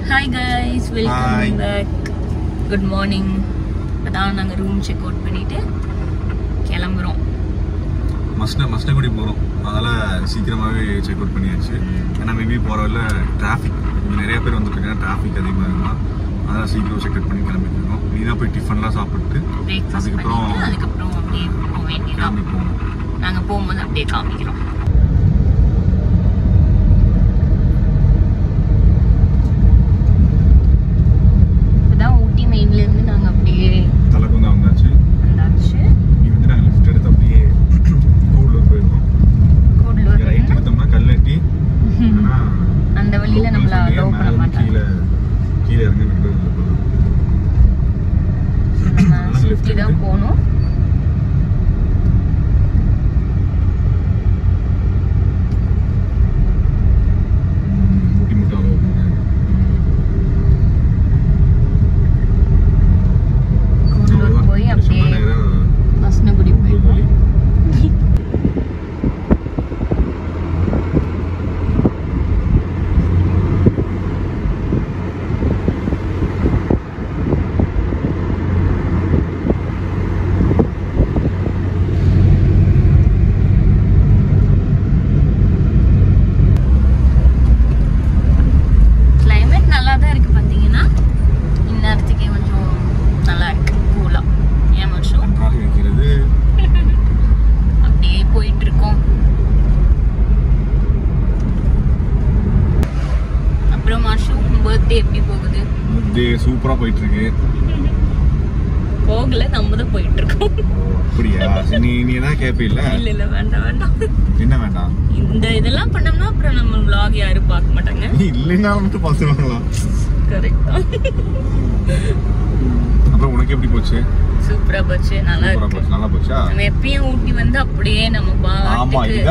Hi guys, welcome back. Good morning. இப்பதான் நாங்க room check out பண்ணிட்டு கிளம்புறோம். மஸ்னகுடி போறோம். அதனால சீக்கிரமாவே செக் அவுட் பண்ணியாச்சு. ஏன்னா மேபி போறவள்ள டிராஃபிக் நிறைய பேர் வந்துட்டு இருக்காங்க, டிராஃபிக் அதிகமாக இருக்கும். அதனால சீக்கிரம் செக் அவுட் பண்ணி கிளம்பிட்டுருக்கோம். நீதான் போய் டிஃபன்லாம் சாப்பிட்டு அதுக்கப்புறம் அப்படியே போக வேண்டியதான். நாங்க போகும்போது அப்படியே காமிக்கிறோம். ஊட்டி மெயின்ல இருந்து நாங்க அப்படியே தலகுந்தா வந்தாச்சு. நீ வந்து நாங்க லெஃப்ட் எடுத்து அப்படியே கூடலூர் போயிருக்கோம். கூடலூர் ரைட் எடுத்தோம்னா கல்லட்டி. ஆனா அந்த வழியில நம்மள அலோவ் பண்ண மாட்டாங்க. கீழ இறங்கி நிக்கிறது போல. நம்ம சுத்தி தான் போணும். சூப்பரா போயிட்டு இருக்கு. போகல, நம்ம தான் போயிட்டு இருக்கோம். அப்படியா? நீ தான் கேப்பீல்ல? இல்ல வேண்டாம். என்ன வேண்டாம்? இந்த இதெல்லாம் பண்ணோம்னா அப்புறம் நம்ம vlog யாரும் பார்க்க மாட்டாங்க. இல்லைன்னா மட்டும் பாத்துவாங்களா? கரெக்ட். அப்புறம் உனக்கு எப்படி போச்சு? சூப்பரா போச்சு. நல்லா போச்சா? நம்ம எப்பயும் ஊட்டி வந்து அப்படியே நம்ம பாட்டுக்கு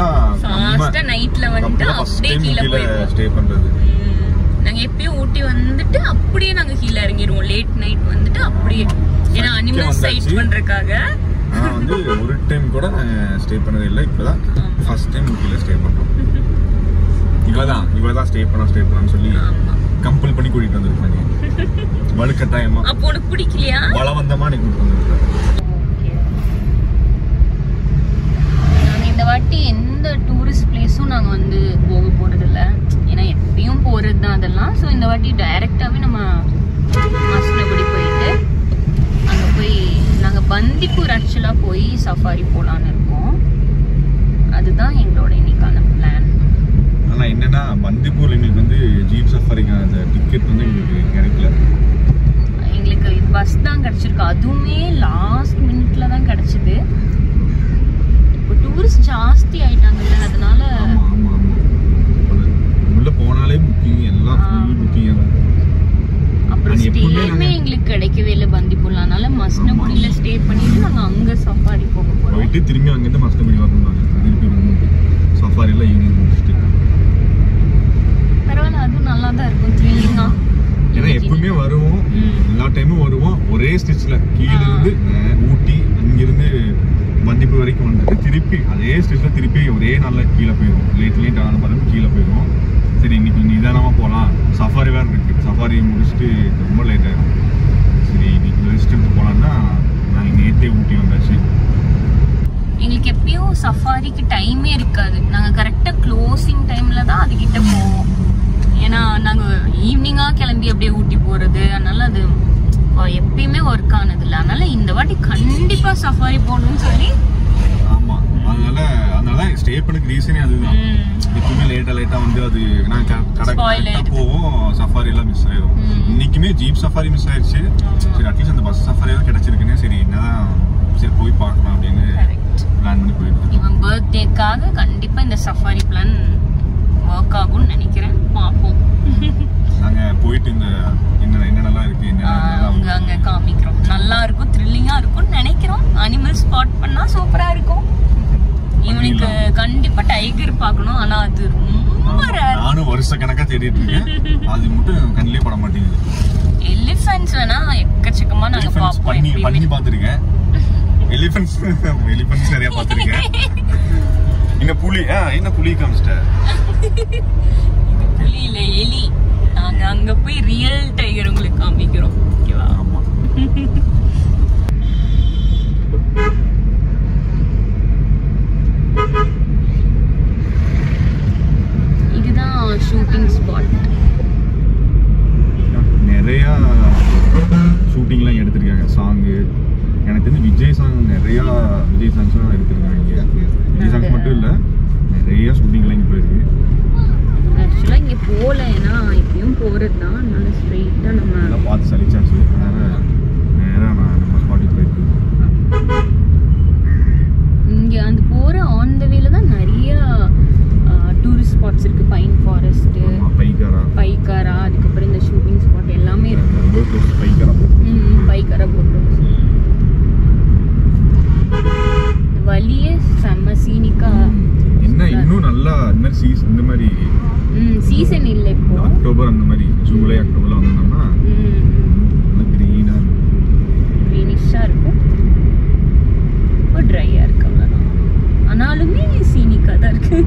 ஃபாஸ்டா நைட்ல வந்து அப்படியே கீழ போயிடுவோம். ஸ்டே பண்றது. நாங்க எப்பயும் ஊட்டி வந்துட்டு அப்படியே நாங்க கீழ இறங்கிடுவோம். லேட் நைட் வந்துட்டு அப்படியே, ஏன்னா அனிமல் சைட் பண்றதுக்காக. வந்து ஒரு டைம் கூட நாங்க ஸ்டே பண்ணதே இல்லை. இப்பதான் ஃபர்ஸ்ட் டைம் ஊட்டில ஸ்டே பண்றோம். இவதான் ஸ்டே பண்ணான்னு சொல்லி கம்பல் பண்ணி கூட்டிட்டு வந்திருக்காங்க. வலுக்கட்டாயமா. அப்போ உனக்கு பிடிக்கலையா? பலவந்தமா நீ கூட்டிட்டு வந்திருக்க. நாங்க இந்த வாட்டி எந்த டூரிஸ்ட் பிளேஸும் நாங்க வந்து போக போறது இல்ல. ஏன்னா எப்பயும் போறது தான் அதெல்லாம். ஸோ இந்த வாட்டி டைரக்டாவே நம்ம மஸ்னகுடி போயிட்டு அங்க போய் நாங்க பந்திப்பூர் ஆக்சுவலா போய் சஃபாரி போலான்னு இருக்கோம். அதுதான் எங்களோட இன்னைக்கான பிளான். ஆனா என்னன்னா பந்திப்பூர்ல எங்களுக்கு வந்து ஜீப் சஃபாரிக்கான அந்த டிக்கெட் வந்து எங்களுக்கு கிடைக்கல. எங்களுக்கு பஸ் தான் கிடைச்சிருக்கு. அதுவுமே லாஸ்ட் மினிட்ல தான் கிடைச்சது. இப்போ டூரிஸ்ட் ஜாஸ்தி ஆயிட்டாங்கல்ல, அதனால உள்ள போனாலே புக்கிங், எல்லாம் ஃபுல் புக்கிங். அப்புறம் ஸ்டேமே எங்களுக்கு கிடைக்கவே இல்லை பந்திப்பூர்ல. அதனால மஸ்னகுடியில ஸ்டே பண்ணிட்டு நாங்க அங்க சஃபாரி போக போறோம். போயிட்டு திரும்பி அங்க இருந்து மஸ்னகுடி வரணும். திருப்பி சஃபாரில ஈவினிங் முடிச்சிட்டு. பரவாயில்ல, அதுவும் நல்லா தான் இருக்கும், த்ரில்லிங்கா. ஏன்னா எப்பவுமே வருவோம், எல்லா டைமும் வருவோம் ஒரே ஸ்டிச்ல. கீழ இருந்து ஊட்டி, அங்கிருந்து பந்திப்பூர் வரைக்கும் வந்துட்டு திருப்பி அதே ஸ்டிச்ல திருப்பி ஒரே நாள்ல கீழே போயிடுவோம். லேட் ஆன பிறகு கீழே போயிடுவோம். சரி இன்னைக்கு கொஞ்சம் நிதானமா போகலாம், சஃபாரி வேறு இருக்கு. சஃபாரி முடிச்சுட்டு ரொம்ப லேட் ஆயிடும். சரி இன்னைக்கு ரெஸ்ட் எடுத்து போலாம்னா நாங்கள் நேற்றே ஊட்டி வந்தாச்சு. எங்களுக்கு எப்பயும் சஃபாரிக்கு டைமே இருக்காது. நாங்கள் கரெக்டாக க்ளோசிங் டைம்ல தான் அதுக்கிட்ட போவோம். ஏன்னா நாங்கள் ஈவினிங்காக கிளம்பி அப்படியே ஊட்டி போகிறது, அதனால அது எப்பயுமே ஒர்க் ஆனது இல்லை. அதனால இந்த வாட்டி கண்டிப்பாக சஃபாரி போகணும்னு சொல்லி. அதனால ஸ்டே பண்ணக்கு ரீசனே அதுதான். எப்பவுமே லேட்டா வந்து அது கடை போவோம், சஃபாரி எல்லாம் மிஸ் ஆயிடும். இன்னைக்குமே ஜீப் சஃபாரி மிஸ் ஆயிடுச்சு. சரி அட்லீஸ்ட் அந்த பஸ் சஃபாரி தான் கிடைச்சிருக்குன்னு சரி என்னதான் சரி போய் பார்க்கலாம் அப்படின்னு பிளான் பண்ணி போயிருக்கோம். இவன் பர்த்டேக்காக கண்டிப்பா இந்த சஃபாரி பிளான் ஒர்க் ஆகும்னு நினைக்கிறேன். பார்ப்போம். நாங்க போயிட்டு இந்த என்னென்னலாம் இருக்கு அங்க காமிக்கிறோம். நல்லா இருக்கும், த்ரில்லிங்கா இருக்கும்னு நினைக்கிறோம். அனிமல் ஸ்பாட் பண்ணா சூப்பரா இருக்கும். இவனுக்கு கண்டிப்பா டைகர் பார்க்கணும். ஆனா அது ரொம்ப ரேர். நானும் வருஷ கணக்கா தேடிட்டு இருக்கேன், அது மட்டும் கண்ணிலே பட மாட்டேங்குது. எலிஃபென்ட்ஸ் வேணா எக்கச்சக்கமா நாங்க பாப்போம். பண்ணி பாத்துருக்கேன். எலிஃபென்ட்ஸ் நிறைய பாத்துருக்கேன். என்ன புலி? என்ன புலி காமிச்சிட்ட? புலி இல்ல, எலி. நாங்க அங்க போய் ரியல் ஷூட்டிங்லாம் எடுத்திருக்காங்க. சாங்கு எனக்கு தெரிஞ்சு விஜய் சாங் நிறையா விஜய் சாங்ஸ்லாம் எடுத்திருக்காங்க இங்கே. விஜய் சாங்ஸ் மட்டும் இல்லை, நிறைய ஷூட்டிங்லாம் இங்கே போயிருக்கு. ஆக்சுவலாக இங்கே போகல, ஏன்னா இப்பயும் போகிறது தான். அதனால ஸ்ட்ரெயிட்டாக நம்ம பார்த்து சலிச்சாச்சு. நேராக நம்ம ஸ்பாட்டுக்கு போயிருக்கு. இங்கே அந்த போகிற ஆன் த வேல தான் நிறைய டூரிஸ்ட் ஸ்பாட்ஸ் இருக்குது. பைன் ஃபாரஸ்ட்டு, பைக்காரா, அதுக்கப்புறம் இந்த ஷூட்டிங் ஸ்பாட் எல்லாமே இருக்குது. பைக்காரா போட்டு வழியே செம்ம சீனிக்கா. என்ன இன்னும் நல்லா இந்த மாதிரி சீசன் இல்லை இப்போ, அக்டோபர் அந்த மாதிரி ஜூலை அக்டோபர்ல வந்தோம்னா க்ரீனிஷாக இருக்கும். இப்போ ட்ரையாக இருக்கு அவ்வளோதான். ஆனாலுமே சீனிக்காக தான் இருக்கு.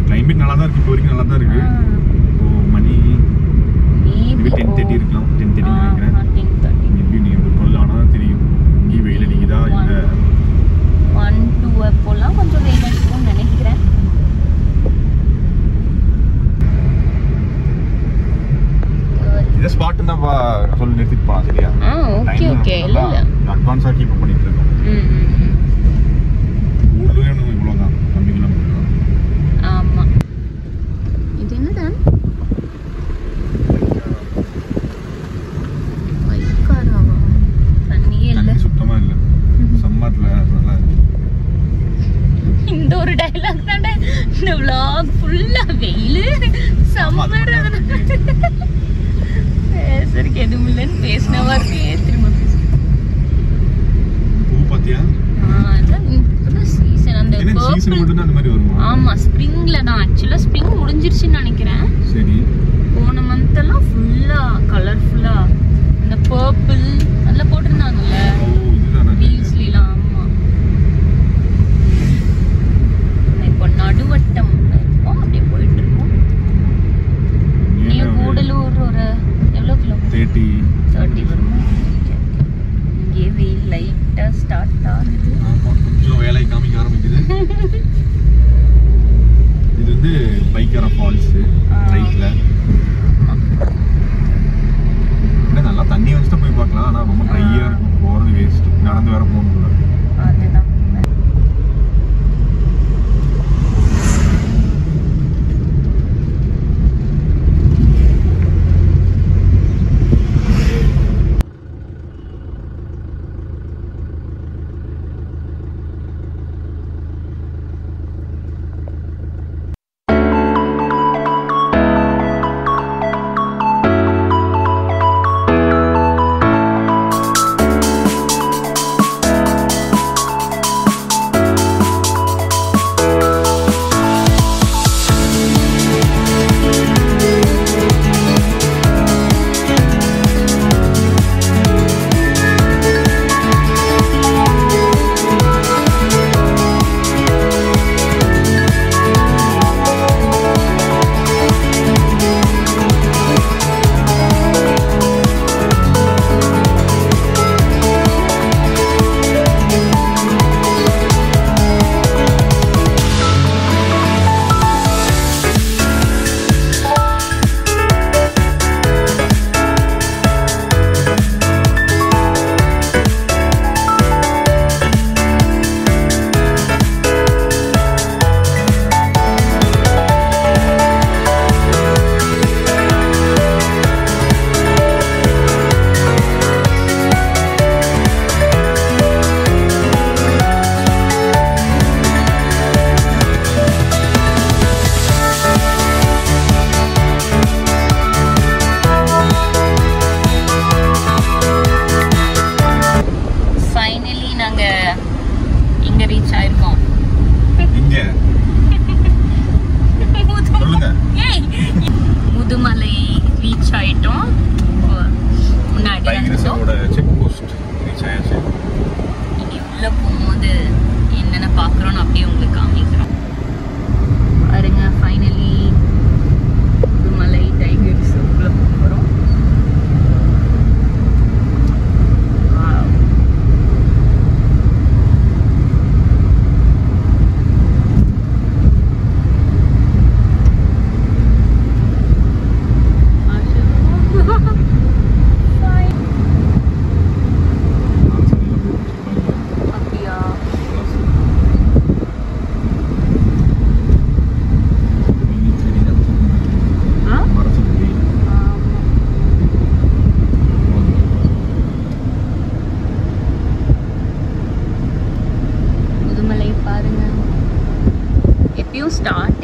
கிளைமேட் நல்லா தான் இருக்கு, இப்போ வரைக்கும் நல்லா தான் இருக்கு. இப்போ மணி மேபி 10:30 இருக்கலாம். 10:30 நினைக்கிறேன். 10:30 மேபி நீ ஒரு 12 ஆனால் தெரியும் இங்கே வெயில் அடிக்குதா இல்லை 1-2 அப்போலாம் கொஞ்சம் வெயில் அடிக்கும்னு நினைக்கிறேன். இந்த ஸ்பாட் தான் சொல்லி நிறுத்திட்டு போகலாம். சரியா? Okay okay. இல்லை இல்லை, அட்வான்ஸாக கீப் பண்ணிட்டு இருக்கோம். ஊர்லேயே நம்ம இவ்வளோ தான், கம்மி கிலோமீட்டர் தான். ஆமாம். இது என்னதான் பைக்காராவா? தண்ணியே இல்லை, சுத்தமாக இல்லை. சம்மரில் நல்லா இந்த ஒரு டைலாக் தானே இந்த vlog ஃபுல்லாக வெயில் சம்மர். பேசுறதுக்கு எதுவும் இல்லைன்னு பேசின வார்த்தையே திரும்ப பேசுறேன். பூ பார்த்தியா? சீசன் அந்த சீசன் மட்டும் தான் அந்த மாதிரி வருமா? ஆமா, ஸ்ப்ரிங்ல தான். ஆக்சுவலா ஸ்ப்ரிங் முடிஞ்சிருச்சுன்னு நினைக்கிறேன். சரி. போன மந்த் எல்லாம் ஃபுல்லா கலர்ஃபுல்லா இந்த பர்பிள் அதெல்லாம் போட்டிருந்தாங்கல்ல ரீல்ஸ்லாம். ஆமா, இப்போ நடுவட்டம் இருக்கும், அப்படியே போயிட்டு இருக்கோம். நீ கூடலூர் ஒரு எவ்வளோ கிலோமீட்டர்? 30 வருமா? இங்கே வெயில் லைட்டா ஸ்டார்ட் ஆகுது. கொஞ்சம் வேலை காமிக்க ஆரம்பிக்குது. இது வந்து பைக்காரா ஃபால்ஸ் ரைட்ல. நல்லா தண்ணி வச்சுட்டு போய் பார்க்கலாம். ஆனால் ரொம்ப ட்ரையா இருக்கும், போறது வேஸ்ட். நடந்து வேற போகணும். அதுதான்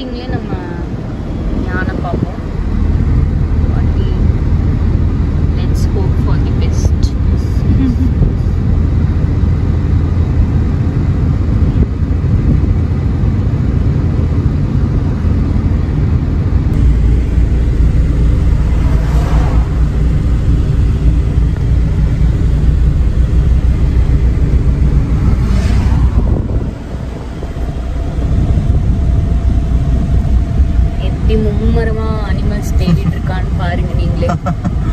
ஸ்டார்டிங்லேயே நம்ம யானை பார்ப்போம். Let's hope for the best. மும்மரமா அனிமல்ஸ் தேடிட்டு இருக்கான்னு பாருங்க நீங்களே.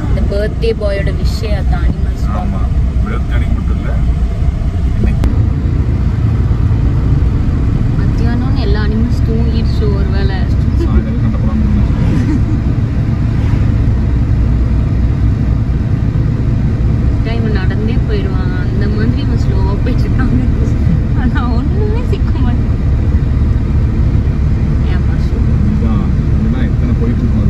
இந்த பர்த்டே பாயோட விஷயம் அதான் அனிமல்ஸ். ஆமா, பர்த்டே மட்டும் இல்ல, மத்தியானம் எல்லா அனிமல்ஸ் தூங்கிடுச்சு. ஒருவேளை டைம் நடந்தே போயிடுவாங்க. அந்த மாதிரி இவன் ஸ்லோவா போயிட்டு இருக்காங்க. ஆனா ஒண்ணுமே சிக்க மாட்டேன். போயிட்டு இருக்கோம்.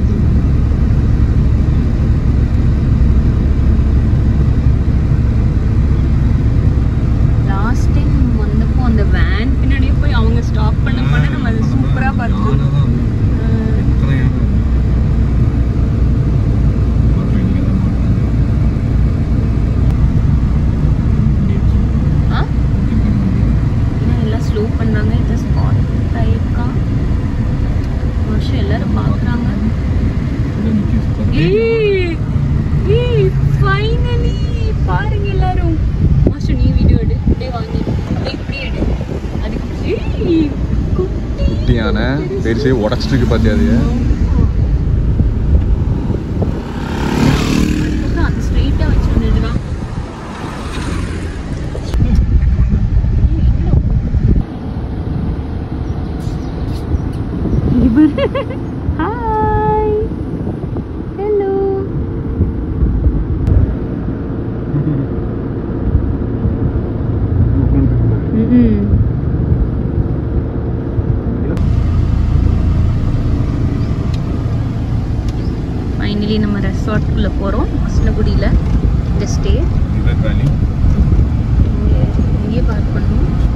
லாஸ்ட் டைம் வந்தப்போ அந்த வேன் பின்னாடியே போய் அவங்க ஸ்டாப் பண்ண நம்ம அது சூப்பரா பார்த்தோம். எல்லாம் ஸ்லோ பண்றாங்க. இந்த ஸ்பாட் ஆயிருக்கா வருஷம் எல்லாரும் பாக்குறாங்க. ஃபைனலி பாருங்க எல்லாரும். மாஸ்டர் நீ வீடியோ எடு, அப்படியே வாங்கி இப்படி எடு. அதுக்கு குட்டியான பெருசே உடச்சிட்டு பார்த்தியா? அது அந்த ஸ்ட்ரெயிட்டா வச்சு வந்துடுறான். Hi. Hello. ஃபைனலி நம்ம ரெசார்ட்குள்ள போறோம். மசனகுடியில இந்த ஸ்டே. இங்கே பார்க் பண்ணணும்.